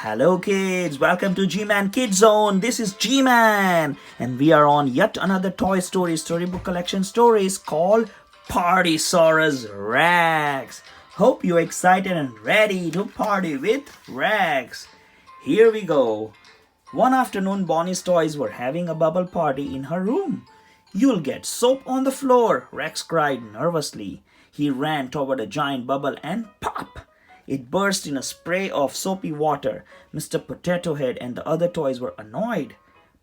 Hello kids, welcome to G-Man Kid Zone. This is G-Man and we are on yet another Toy Story storybook collection stories called Partysaurus Rex. Hope you're excited and ready to party with Rex. Here we go. One afternoon, Bonnie's toys were having a bubble party in her room. You'll get soap on the floor, Rex cried nervously. He ran toward a giant bubble and pop! It burst in a spray of soapy water. Mr. Potato Head and the other toys were annoyed.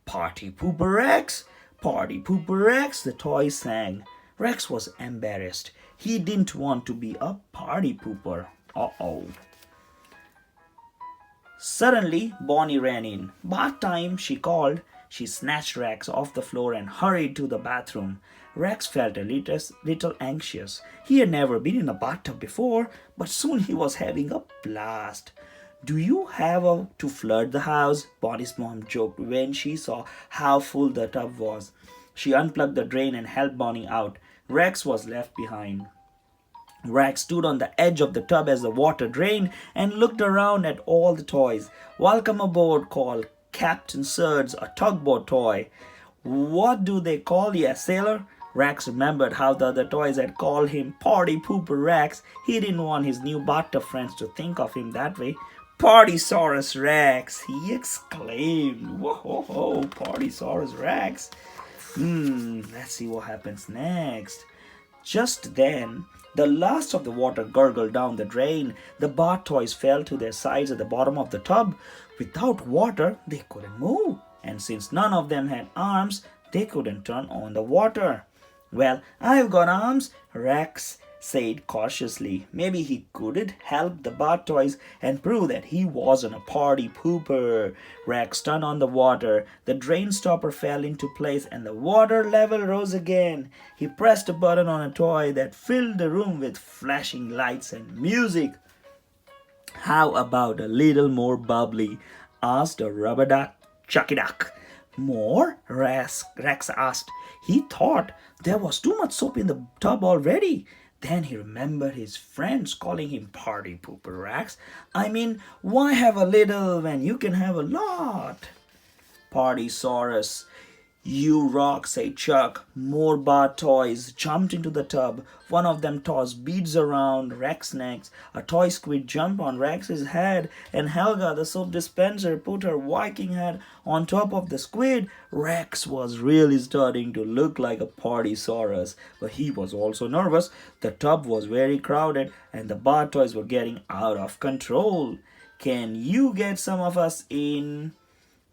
Party Pooper Rex! Party Pooper Rex! The toys sang. Rex was embarrassed. He didn't want to be a party pooper. Uh-oh. Suddenly, Bonnie ran in. Bathtime, she called. She snatched Rex off the floor and hurried to the bathroom. Rex felt a little anxious. He had never been in a bathtub before, but soon he was having a blast. Do you have to flood the house? Bonnie's mom joked when she saw how full the tub was. She unplugged the drain and helped Bonnie out. Rex was left behind. Rex stood on the edge of the tub as the water drained and looked around at all the toys. Welcome aboard, called Captain Surge, a tugboat toy. What do they call you, a sailor? Rex remembered how the other toys had called him Party Pooper Rex. He didn't want his new bathtub friends to think of him that way. Partysaurus Rex, he exclaimed. Whoa, Partysaurus Rex. Let's see what happens next. Just then, the last of the water gurgled down the drain. The bath toys fell to their sides at the bottom of the tub. Without water, they couldn't move. And since none of them had arms, they couldn't turn on the water. Well, I've got arms, Rex said cautiously. Maybe he could help the bath toys and prove that he wasn't a party pooper. Rex turned on the water. The drain stopper fell into place and the water level rose again. He pressed a button on a toy that filled the room with flashing lights and music. How about a little more bubbly? Asked a rubber duck. Chucky Duck. More? Rex asked. He thought there was too much soap in the tub already. Then he remembered his friends calling him Party Pooper Rex. I mean, why have a little when you can have a lot? Partysaurus, you rock, said Chuck. More bath toys jumped into the tub. One of them tossed beads around Rex's neck. A toy squid jumped on Rex's head, and Helga, the soap dispenser, put her Viking head on top of the squid. Rex was really starting to look like a Partysaurus, but he was also nervous. The tub was very crowded, and the bath toys were getting out of control. Can you get some of us in?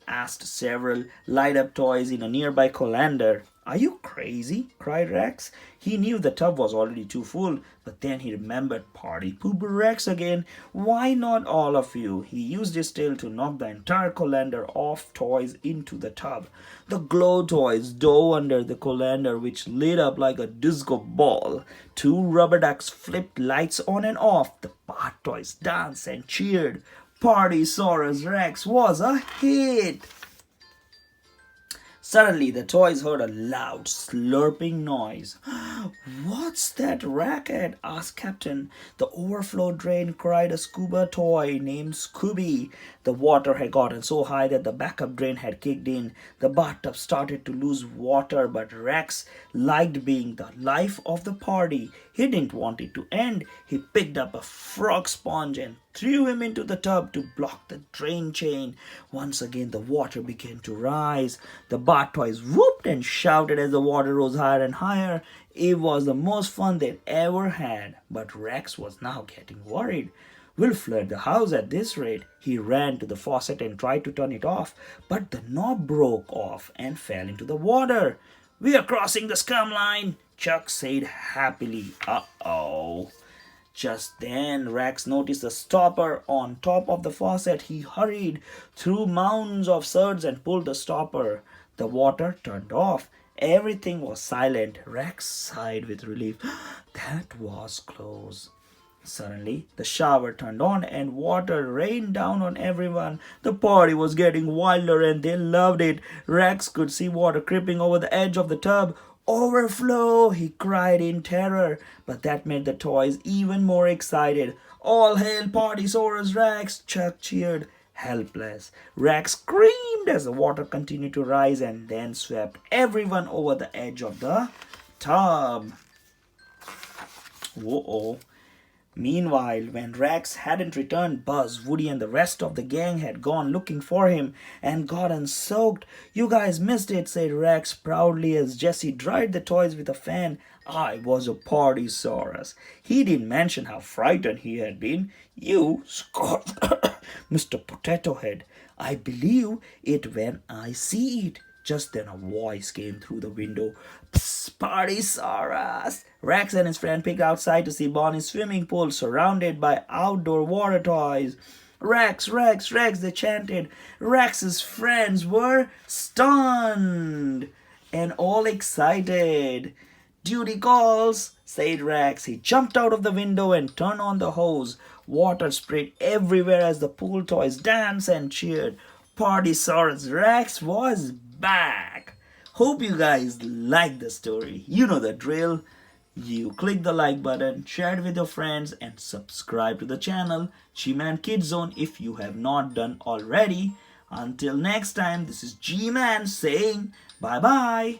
Asked several light-up toys in a nearby colander. Are you crazy? Cried Rex. He knew the tub was already too full, but then he remembered Party Pooper Rex again. Why not all of you? He used his tail to knock the entire colander of toys into the tub. The glow toys dove under the colander, which lit up like a disco ball. Two rubber ducks flipped lights on and off. The bath toys danced and cheered. Partysaurus Rex was a hit. Suddenly, the toys heard a loud slurping noise. What's that racket? Asked Captain. The overflow drain, cried a scuba toy named Scooby. The water had gotten so high that the backup drain had kicked in. The bathtub started to lose water, but Rex liked being the life of the party. He didn't want it to end. He picked up a frog sponge and threw him into the tub to block the drain chain. Once again, the water began to rise. The bath toys whooped and shouted as the water rose higher and higher. It was the most fun they'd ever had, but Rex was now getting worried. We'll flood the house at this rate. He ran to the faucet and tried to turn it off, but the knob broke off and fell into the water. We are crossing the scum line, Chuck said happily. Uh-oh. Just then, Rex noticed a stopper on top of the faucet. He hurried through mounds of suds and pulled the stopper. The water turned off. Everything was silent. Rex sighed with relief. That was close. Suddenly, the shower turned on and water rained down on everyone. The party was getting wilder and they loved it. Rex could see water creeping over the edge of the tub. Overflow! He cried in terror, but that made the toys even more excited. All hail Partysaurus Rex! Chuck cheered. helpless. Rex screamed as the water continued to rise and then swept everyone over the edge of the tub. Whoa. Meanwhile, when Rex hadn't returned, Buzz, Woody, and the rest of the gang had gone looking for him and gotten soaked. "You guys missed it," said Rex proudly as Jesse dried the toys with a fan. "I was a Partysaurus." He didn't mention how frightened he had been. "You scoffed, Mr. Potato Head. "I believe it when I see it." Just then a voice came through the window. "Psst, Partysaurus!" Rex and his friend peeked outside to see Bonnie's swimming pool surrounded by outdoor water toys. "Rex, Rex, Rex," they chanted. Rex's friends were stunned and all excited. "Duty calls," said Rex. He jumped out of the window and turned on the hose. Water sprayed everywhere as the pool toys danced and cheered. Partysaurus Rex was back. Hope you guys like the story. You know the drill. You click the like button, share it with your friends, and subscribe to the channel G-Man Kids Zone if you have not done already. Until next time, this is G-Man saying bye-bye.